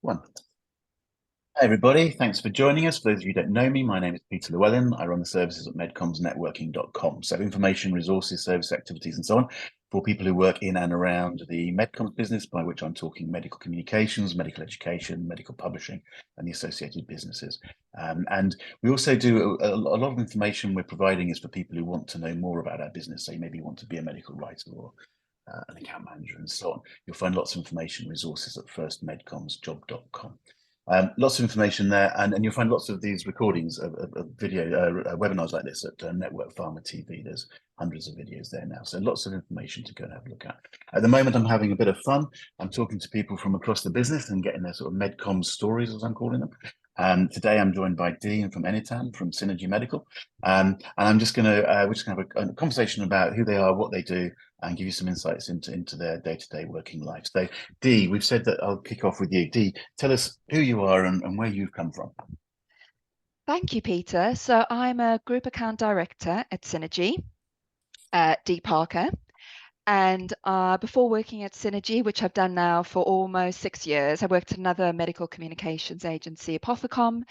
One. Hi, everybody. Thanks for joining us. For those of you who don't know me, my name is Peter Llewellyn. I run the services at MedCommsNetworking.com. So information, resources, service activities, and so on for people who work in and around the MedComms business, by which I'm talking medical communications, medical education, medical publishing, and the associated businesses. And we also do a lot of information we're providing is for people who want to know more about our business. So you maybe want to be a medical writer or an account manager and so on. You'll find lots of information resources at firstmedcommsjob.com. Lots of information there, and you'll find lots of these recordings of video webinars like this at NetworkPharma TV. There's hundreds of videos there now, so lots of information to go and have a look at. At the moment, I'm having a bit of fun. I'm talking to people from across the business and getting their sort of MedComms stories, as I'm calling them. Today, I'm joined by Dee and from Enitan from Synergy Medical, and I'm just going to we're just going to have a conversation about who they are, what they do, and give you some insights into their day-to-day working life. So, Dee, we've said that I'll kick off with you. Dee, tell us who you are and where you've come from. Thank you, Peter. So I'm a Group Account Director at Synergy, Dee Parker. And before working at Synergy, which I've done now for almost 6 years, I worked at another medical communications agency, Apothecom.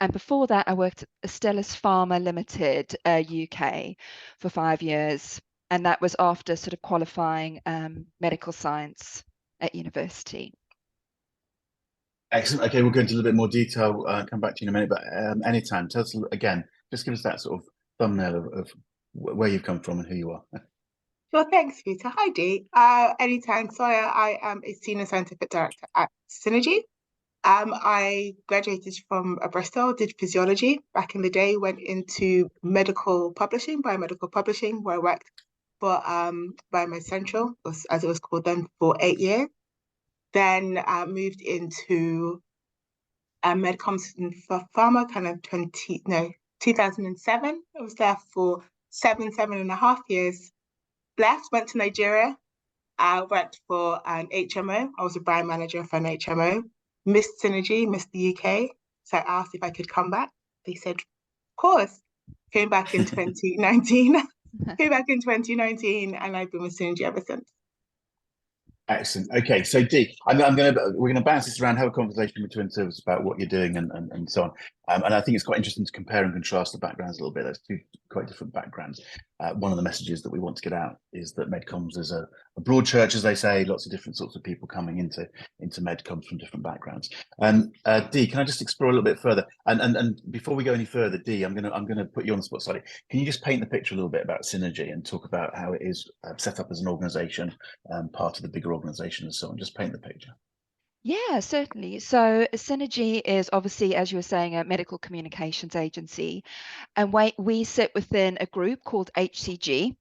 And before that, I worked at Astellas Pharma Limited, UK, for 5 years. And that was after sort of qualifying medical science at university. Excellent. Okay, we'll go into a little bit more detail, come back to you in a minute, but Enitan, tell us again, just give us that sort of thumbnail of where you've come from and who you are. Sure, thanks, Peter. Hi, Dee. Enitan Sawyerr. I am a Senior Scientific Director at Synergy. I graduated from Bristol, did physiology back in the day, went into medical publishing, biomedical publishing, where I worked for Biomed Central, as it was called then, for 8 years. Then moved into MedComms Pharma, kind of 2007. I was there for seven and a half years. Left, went to Nigeria. I worked for an HMO. I was a brand manager for an HMO. Missed Synergy, missed the UK. So I asked if I could come back. They said, of course. Came back in 2019. Came back in 2019, and I've been with Synergy ever since. Excellent. Okay, so Dee, we're gonna bounce this around, have a conversation between us about what you're doing and so on. And I think it's quite interesting to compare and contrast the backgrounds a little bit. There's two quite different backgrounds. One of the messages that we want to get out is that MedComms is a broad church, as they say, lots of different sorts of people coming into MedComms from different backgrounds. Dee, can I just explore a little bit further? And before we go any further, Dee, I'm gonna put you on the spot slightly. Can you just paint the picture a little bit about Synergy and talk about how it is set up as an organisation, part of the bigger organisation and so on? Just paint the picture. Yeah, certainly. So Synergy is obviously, as you were saying, a medical communications agency, and we sit within a group called HCG,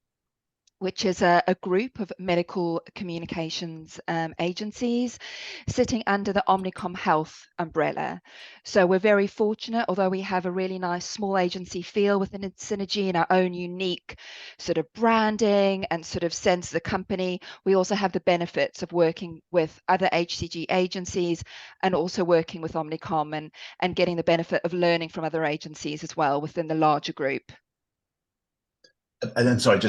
which is a group of medical communications agencies sitting under the Omnicom Health umbrella. So we're very fortunate, although we have a really nice small agency feel within Synergy and our own unique sort of branding and sort of sense of the company, we also have the benefits of working with other HCG agencies and also working with Omnicom and getting the benefit of learning from other agencies as well within the larger group. And then, sorry,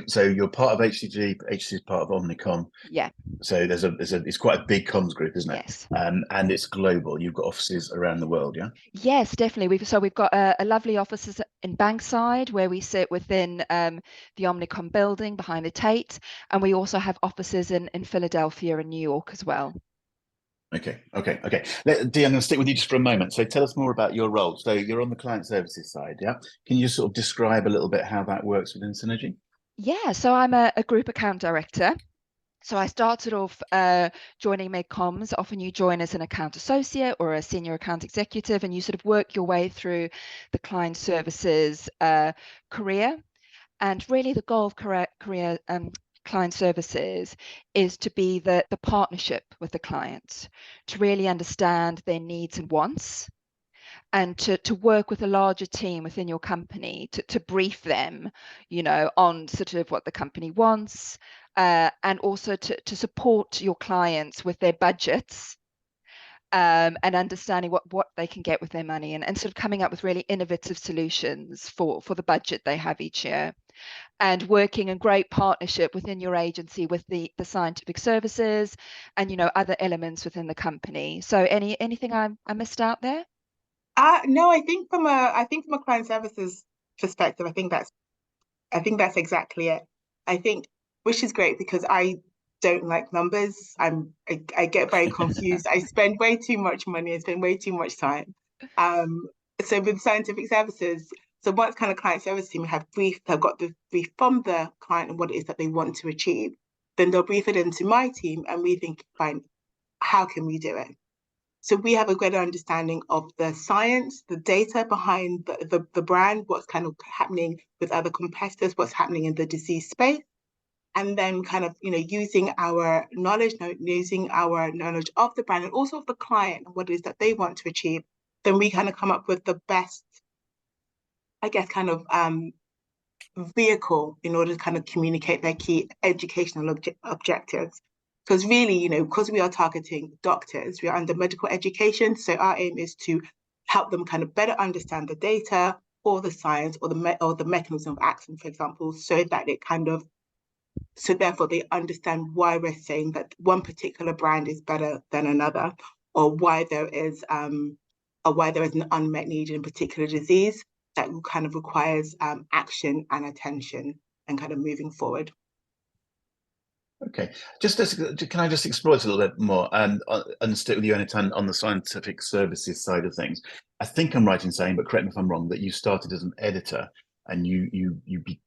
so you're part of HCG. HCG is part of Omnicom. Yeah. So it's quite a big comms group, isn't it? Yes. And it's global. You've got offices around the world, yeah. Yes, definitely. We've got a lovely offices in Bankside where we sit within the Omnicom building behind the Tate, and we also have offices in Philadelphia and New York as well. Okay. Dee, I'm going to stick with you just for a moment. So tell us more about your role. So you're on the client services side, yeah? Can you just sort of describe a little bit how that works within Synergy? Yeah, so I'm a group account director. So I started off joining MedComms. Often you join as an account associate or a senior account executive, and you sort of work your way through the client services career. And really the goal of career client services is to be the partnership with the client, to really understand their needs and wants, and to work with a larger team within your company to brief them, on sort of what the company wants, and also to support your clients with their budgets, and understanding what they can get with their money, and sort of coming up with really innovative solutions for the budget they have each year. and working in great partnership within your agency with the scientific services and, you know, other elements within the company. So anything I missed out there? No, I think from a client services perspective, I think that's exactly it. I think, which is great because I don't like numbers. I get very confused. I spend way too much money. I spend way too much time. Um, so with scientific services, so once kind of client service team have got the brief from the client and what it is that they want to achieve, then they'll brief it into my team and we think, fine, how can we do it? So we have a greater understanding of the science, the data behind the brand, what's kind of happening with other competitors, what's happening in the disease space, and then kind of, you know, using our knowledge of the brand and also of the client and what it is that they want to achieve, then we kind of come up with the best, I guess, kind of vehicle in order to kind of communicate their key educational objectives. Because really, you know, because we are targeting doctors, we are under medical education. So our aim is to help them kind of better understand the data or the science or the mechanism of action, for example, so that it kind of, so therefore they understand why we're saying that one particular brand is better than another, or why there is an unmet need in a particular disease that kind of requires action and attention and kind of moving forward. Okay, can I just explore it a little bit more and stick with you, Enitan, on the scientific services side of things? I think I'm right in saying, but correct me if I'm wrong, that you started as an editor and you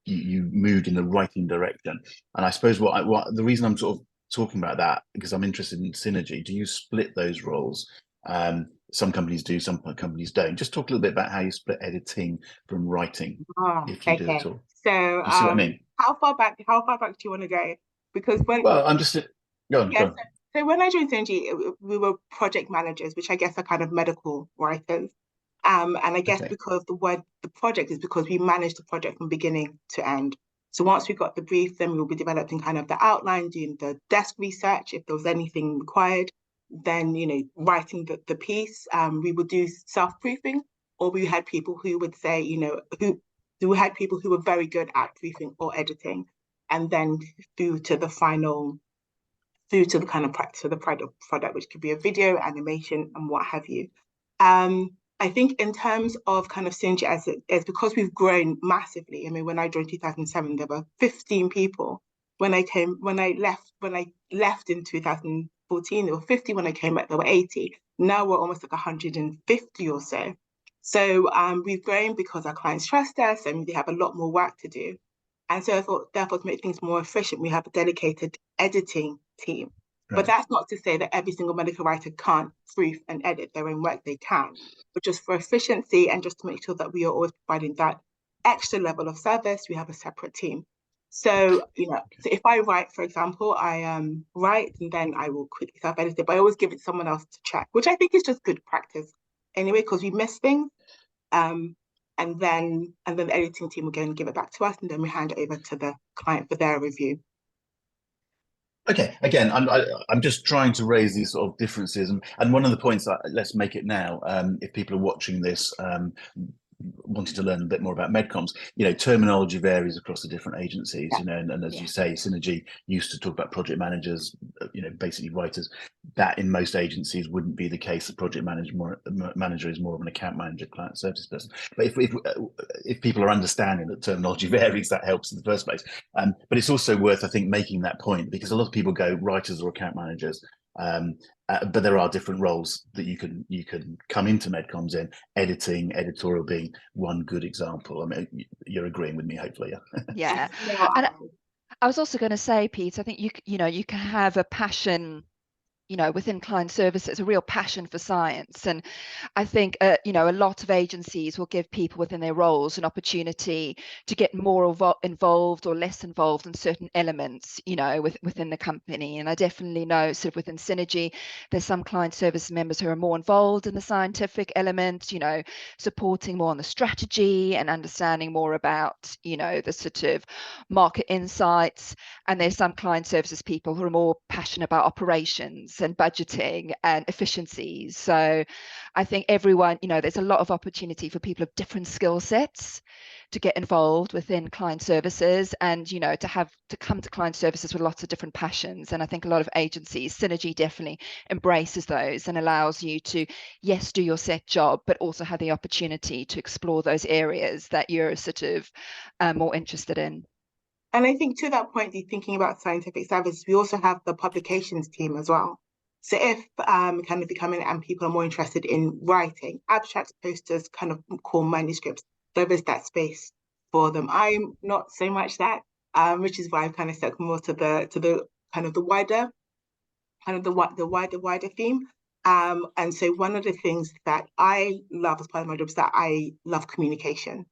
moved in the writing direction. And I suppose what the reason I'm sort of talking about that, because I'm interested in synergy. Do you split those roles? Some companies do, some companies don't. Just talk a little bit about how you split editing from writing, if you do at all. So You see what I mean? how far back do you want to go? Because Well, I'm just go on. So when I joined Synergy, we were project managers, which I guess are kind of medical writers. And I guess because the project is because we managed the project from beginning to end. So once we got the brief, then we will be developing kind of the outline, doing the desk research if there was anything required. Then, you know, writing the piece. We would do self-proofing, or we had people who would say, you know, we had people who were very good at proofing or editing, and then through to the kind of practice of the product, which could be a video, animation, and what have you. I think in terms of kind of Synergy as because we've grown massively. I mean, when I joined 2007, there were 15 people. When I left in 2014, there were 50. When I came back, there were 80. Now we're almost like 150 or so. So we've grown because our clients trust us and they have a lot more work to do. And so therefore, to make things more efficient, we have a dedicated editing team. Right. But that's not to say that every single medical writer can't proof and edit their own work. They can. But just for efficiency and just to make sure that we are always providing that extra level of service, we have a separate team. So, you know, so if I write, for example, I write and then I will quickly self-edit it, but I always give it to someone else to check, which I think is just good practice anyway, because we miss things. And then the editing team will go and give it back to us, and then we hand it over to the client for their review. Okay, again, I'm just trying to raise these sort of differences, and one of the points that let's make it now. If people are watching this, wanting to learn a bit more about MedComms, you know, terminology varies across the different agencies, you know, and as you say, Synergy used to talk about project managers, you know, basically writers. That in most agencies wouldn't be the case. The project manager is more of an account manager, client service person. But if people are understanding that terminology varies, that helps in the first place. But it's also worth, I think, making that point, because a lot of people go writers or account managers. But there are different roles that you can come into MedComms in, editorial being one good example. I mean, you're agreeing with me, hopefully. Yeah. And I was also going to say, Pete, I think you know, you can have a passion, you know, within client services, a real passion for science. And I think, you know, a lot of agencies will give people within their roles an opportunity to get more involved or less involved in certain elements, you know, within the company. And I definitely know sort of within Synergy, there's some client service members who are more involved in the scientific element, you know, supporting more on the strategy and understanding more about, you know, the sort of market insights. And there's some client services people who are more passionate about operations finance and budgeting and efficiencies. So I think everyone, there's a lot of opportunity for people of different skill sets to get involved within client services, and to come to client services with lots of different passions. And I think a lot of agencies, Synergy definitely embraces those and allows you to, yes, do your set job, but also have the opportunity to explore those areas that you're sort of more interested in. And I think to that point, thinking about scientific services, we also have the publications team as well. So if kind of becoming and people are more interested in writing abstracts, posters, kind of core manuscripts, there is that space for them. I'm not so much that, which is why I've kind of stuck more to the kind of the wider, kind of the wider theme. And so one of the things that I love as part of my job is that I love communication,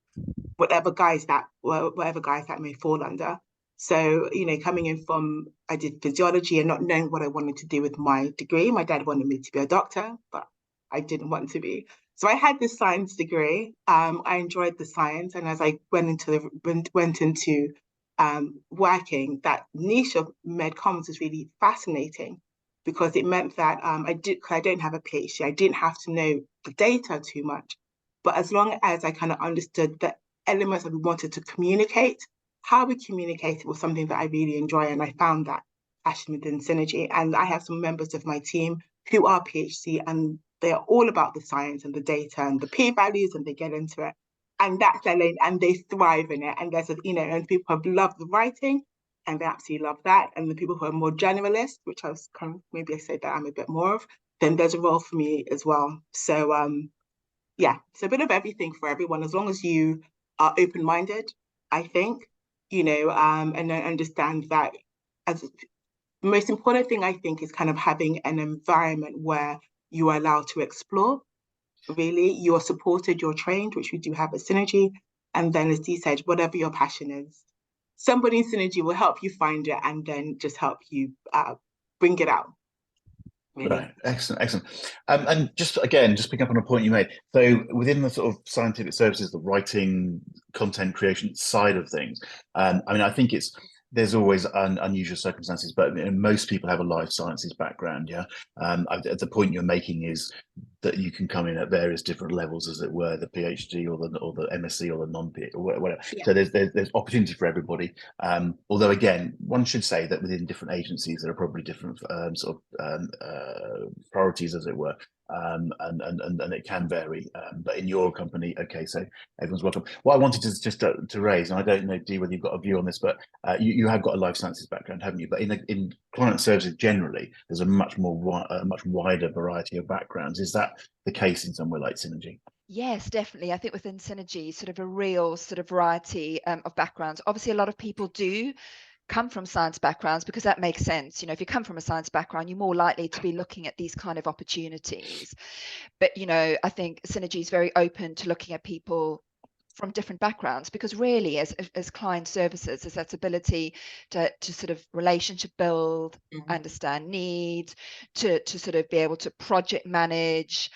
whatever guise that may fall under. So, coming in from, I did physiology and not knowing what I wanted to do with my degree. My dad wanted me to be a doctor, but I didn't want to be. So I had this science degree. I enjoyed the science, and as I went into working, that niche of MedComms was really fascinating, because it meant that I don't have a PhD. I didn't have to know the data too much, but as long as I kind of understood the elements that we wanted to communicate, how we communicated was something that I really enjoy, and I found that passion within Synergy. And I have some members of my team who are PhD, and they're all about the science and the data and the p-values, and they get into it. And that's their lane, and they thrive in it. And there's and people have loved the writing, and they absolutely love that. And the people who are more generalist, which I was kind of, maybe I say that I'm a bit more of, then there's a role for me as well. So yeah, it's a bit of everything for everyone, as long as you are open-minded, I think, and then understand that as the most important thing, I think, is kind of having an environment where you are allowed to explore. Really, you're supported, you're trained, which we do have at Synergy. And then, as Dee said, whatever your passion is, somebody in Synergy will help you find it and then just help you bring it out. Really. Right, excellent. And just pick up on a point you made. So within the sort of scientific services, the writing, content creation side of things, I think there's always unusual circumstances, but most people have a life sciences background. Yeah, the point you're making is that you can come in at various different levels, as it were, the PhD or the MSc or the non-PhD or whatever. Yeah. So there's opportunity for everybody. Although again, one should say that within different agencies there are probably different priorities, as it were, and it can vary. But in your company, okay, so everyone's welcome. What I wanted to just to raise, and I don't know, Dee, whether you've got a view on this, but you have got a life sciences background, haven't you? But in client services generally, there's a much wider variety of backgrounds. Is that the case in somewhere like Synergy? Yes, definitely. I think within Synergy, sort of a real sort of variety of backgrounds. Obviously, a lot of people do come from science backgrounds, because that makes sense. If you come from a science background, you're more likely to be looking at these kind of opportunities. But, I think Synergy is very open to looking at people from different backgrounds, because really as client services, there's that ability to sort of relationship build, understand needs, to sort of be able to project manage.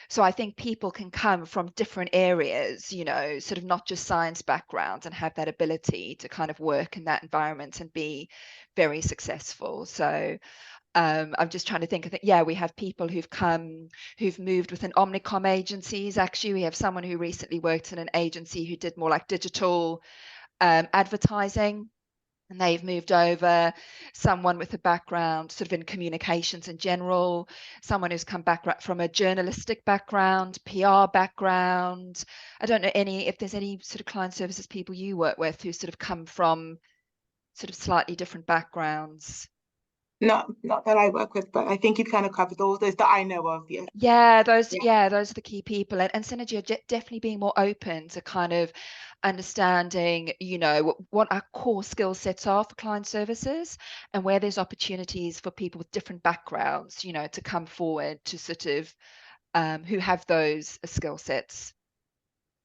So I think people can come from different areas, sort of not just science backgrounds, and have that ability to kind of work in that environment and be very successful. So I'm just trying to think. I think, yeah, we have people who've moved within Omnicom agencies. Actually, we have someone who recently worked in an agency who did more like digital advertising, and they've moved over. Someone with a background sort of in communications in general, someone who's come back from a journalistic background, PR background. I don't know if there's any sort of client services people you work with who sort of come from sort of slightly different backgrounds. Not that I work with, but I think you've kind of covered all those that I know of. Yeah, those are the key people, and Synergy are definitely being more open to kind of understanding, what our core skill sets are for client services, and where there's opportunities for people with different backgrounds, to come forward to sort of who have those skill sets.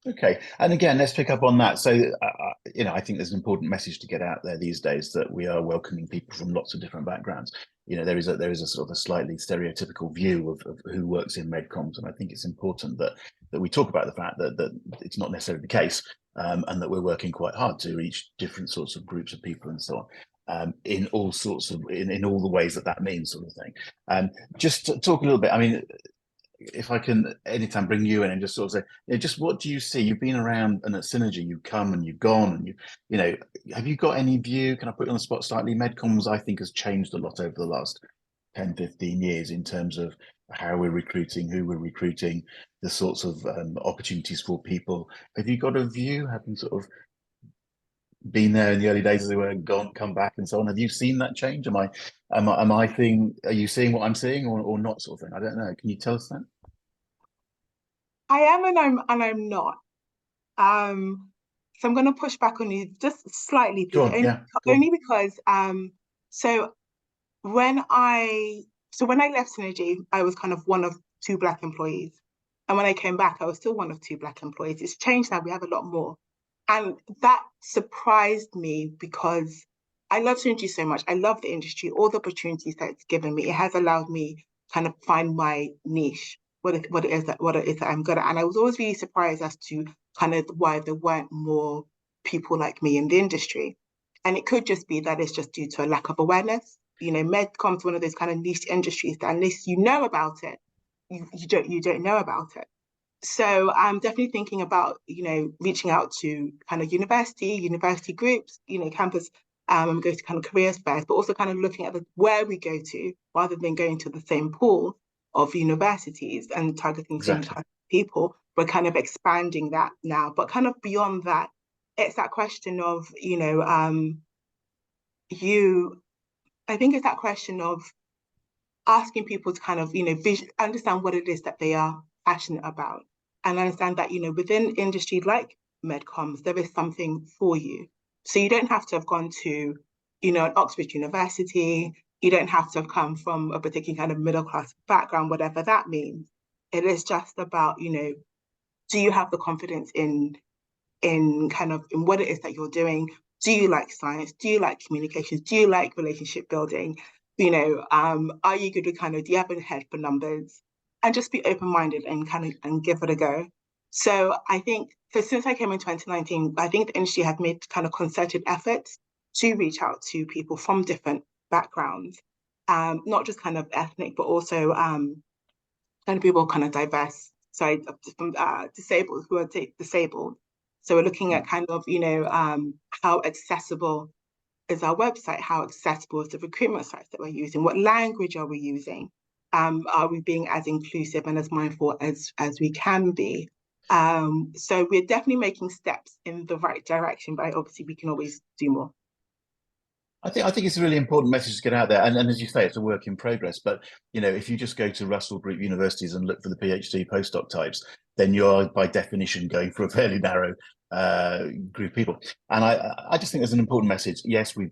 Okay, and again, let's pick up on that. So, I think there's an important message to get out there these days, that we are welcoming people from lots of different backgrounds. There is a sort of a slightly stereotypical view of who works in MedComms, and I think it's important that we talk about the fact that it's not necessarily the case, and that we're working quite hard to reach different sorts of groups of people and so on. in all sorts of in all the ways that that means, sort of thing. Just to talk a little bit. I mean, if I can anytime bring you in and just sort of say, just what do you see? You've been around, and at Synergy, you've come and you've gone, and you know, have you got any view? Can I put you on the spot slightly? MedComms, I think, has changed a lot over the last 10, 15 years in terms of how we're recruiting, who we're recruiting, the sorts of opportunities for people. Have you got a view, having sort of been there in the early days as they were, gone, come back, and so on? Have you seen that change? Are you seeing what I'm seeing, or not, sort of thing? I don't know. Can you tell us that? I am and I'm not. So I'm going to push back on you just slightly, Go Peter, on, yeah, go on. only because so when I when I left Synergy, I was kind of one of two Black employees. And when I came back, I was still one of two Black employees. It's changed now, we have a lot more. And that surprised me because I love Synergy so much. I love the industry, all the opportunities that it's given me. It has allowed me kind of find my niche, what it is that I'm good at. And I was always really surprised as to kind of why there weren't more people like me in the industry. And it could just be that it's just due to a lack of awareness. You know, medcom's one of those kind of niche industries that unless you know about it, you don't know about it. So I'm definitely thinking about, reaching out to kind of university groups, campus, and go to kind of careers fairs, but also kind of looking at where we go to rather than going to the same pool of universities and targeting the same Exactly. type of people. We're kind of expanding that now, but kind of beyond that, it's that question of, I think it's that question of asking people to kind of, understand what it is that they are passionate about and understand that, within industry like MedComms, there is something for you. So you don't have to have gone to, an Oxford University. You don't have to have come from a particular kind of middle class background, whatever that means. It is just about, do you have the confidence in kind of in what it is that you're doing? Do you like science? Do you like communications? Do you like relationship building? Are you good with do you have a head for numbers? And just be open-minded and kind of and give it a go. So I think since I came in 2019, I think the industry has made kind of concerted efforts to reach out to people from different backgrounds, not just kind of ethnic, but also kind of people kind of diverse, sorry, disabled, who are disabled. So we're looking at kind of, how accessible is our website? How accessible is the recruitment sites that we're using? What language are we using? Are we being as inclusive and as mindful as we can be? So we're definitely making steps in the right direction, but obviously we can always do more. I think it's a really important message to get out there, and as you say, it's a work in progress. But if you just go to Russell Group universities and look for the PhD postdoc types, then you are by definition going for a fairly narrow group of people. And I just think there's an important message. Yes, we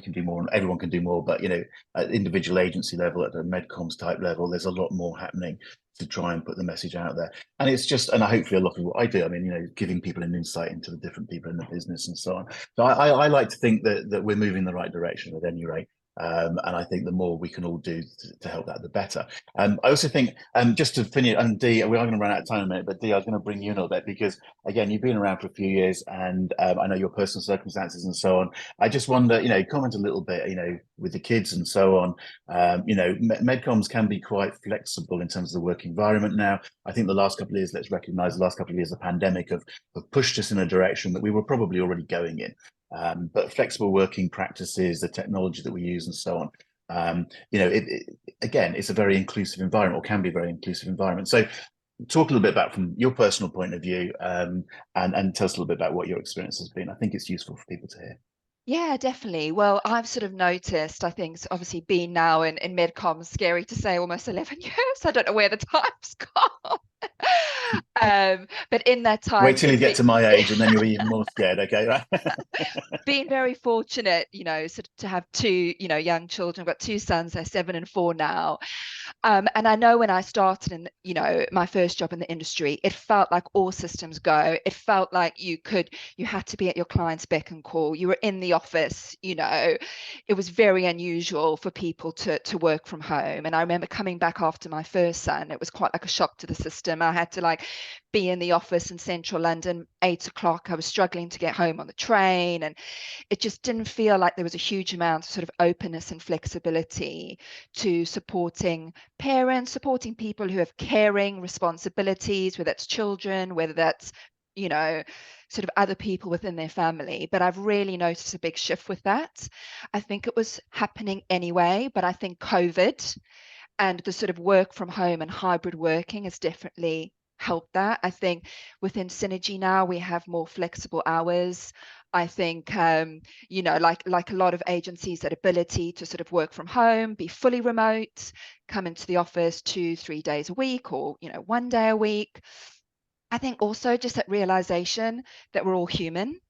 can do more, and everyone can do more. But at individual agency level, at the MedComms type level, there's a lot more happening to try and put the message out there. And it's just, and hopefully a lot of what I do, I mean, giving people an insight into the different people in the business and so on. So I like to think that we're moving in the right direction at any rate. And I think the more we can all do to help that, the better. I also think, just to finish, and Dee, we are going to run out of time in a minute, but Dee, I was going to bring you in a little bit because, again, you've been around for a few years, and I know your personal circumstances and so on. I just wonder, comment a little bit, with the kids and so on. MedComms can be quite flexible in terms of the work environment now. I think the last couple of years, let's recognise the last couple of years, the pandemic have pushed us in a direction that we were probably already going in. But flexible working practices, the technology that we use and so on, again, it's a very inclusive environment, or can be a very inclusive environment. So talk a little bit about from your personal point of view, and tell us a little bit about what your experience has been. I think it's useful for people to hear. Yeah, definitely. Well, I've sort of noticed, I think, obviously been now in MedComms, scary to say, almost 11 years. I don't know where the time's gone. But in that time, wait till you get to my age, and then you'll be even more scared. Okay, right? Being very fortunate, sort of to have two, young children. I've got two sons, they're 7 and 4 now. And I know when I started in, my first job in the industry, it felt like all systems go. It felt like you had to be at your client's beck and call. You were in the office, it was very unusual for people to work from home. And I remember coming back after my first son, it was quite like a shock to the system. I had to be in the office in central London, 8 o'clock. I was struggling to get home on the train, and it just didn't feel like there was a huge amount of sort of openness and flexibility to supporting parents, supporting people who have caring responsibilities, whether that's children, whether that's, you know, sort of other people within their family. But I've really noticed a big shift with that. I think it was happening anyway, but I think COVID and the sort of work from home and hybrid working has definitely helped that. I think within Synergy now we have more flexible hours. I think you know, like a lot of agencies, that ability to sort of work from home, be fully remote, come into the office 2-3 days a week, or, you know, 1 day a week. I think also just that realization that we're all human.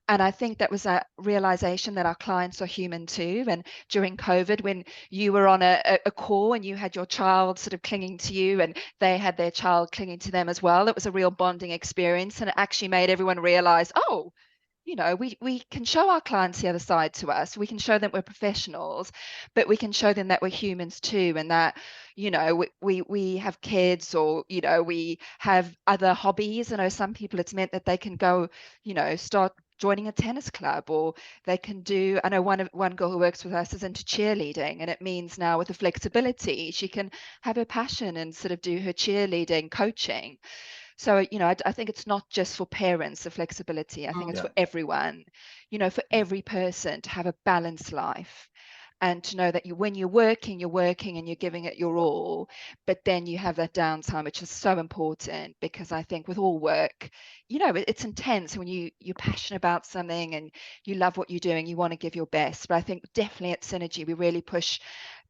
And I think that was a realization that our clients are human too. And during COVID, when you were on a call and you had your child sort of clinging to you and they had their child clinging to them as well, it was a real bonding experience. And it actually made everyone realize, oh, you know, we can show our clients the other side to us. We can show them we're professionals, but we can show them that we're humans too, and that, you know, we have kids, or, you know, we have other hobbies. I know some people, it's meant that they can go, you know, start joining a tennis club, or they can do, I know one girl who works with us is into cheerleading, and it means now with the flexibility she can have her passion and sort of do her cheerleading coaching. So, you know, I think it's not just for parents, the flexibility. I think it's for everyone, you know, for every person to have a balanced life, and to know that when you're working and you're giving it your all, but then you have that downtime, which is so important. Because I think with all work, you know, it's intense. When you're passionate about something and you love what you're doing, you want to give your best. But I think definitely at Synergy, we really push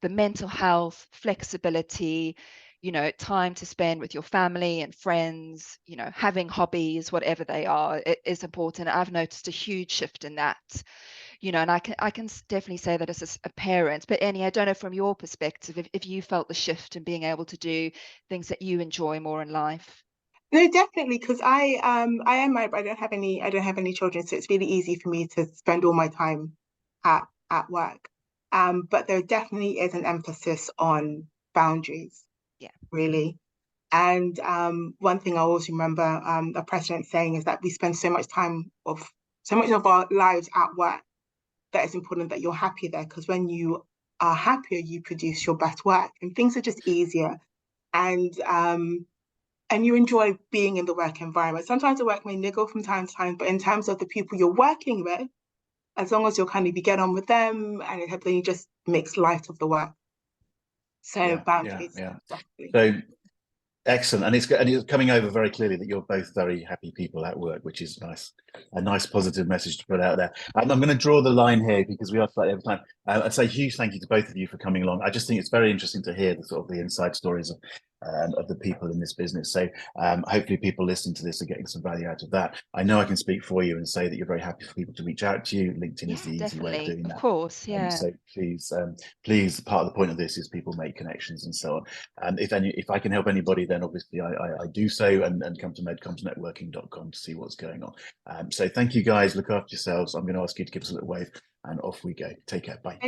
the mental health, flexibility, you know, time to spend with your family and friends, you know, having hobbies, whatever they are, it is important. I've noticed a huge shift in that, you know, and I can definitely say that as a parent. But Annie, I don't know from your perspective if you felt the shift in being able to do things that you enjoy more in life. No, definitely, because I am married, but I don't have any children, so it's really easy for me to spend all my time at work. But there definitely is an emphasis on boundaries, Yeah. really. And one thing I always remember a president saying is that we spend so much of our lives at work, that it's important that you're happy there, because when you are happier, you produce your best work, and things are just easier. And you enjoy being in the work environment. Sometimes the work may niggle from time to time, but in terms of the people you're working with, as long as you get on with them, and then you just makes light of the work. So boundaries, definitely. So excellent, and it's coming over very clearly that you're both very happy people at work, which is nice. A nice positive message to put out there. And I'm going to draw the line here because we are slightly over time. I'd say a huge thank you to both of you for coming along. I just think it's very interesting to hear the sort of the inside stories of the people in this business. So hopefully people listening to this are getting some value out of that. I know I can speak for you and say that you're very happy for people to reach out to you. LinkedIn is the easy way of doing that. Of course, yeah. So please, part of the point of this is people make connections and so on. If I can help anybody, then obviously I do so, and come to MedComms Networking.com to see what's going on. So thank you guys. Look after yourselves. I'm going to ask you to give us a little wave, and off we go. Take care. Bye. Thank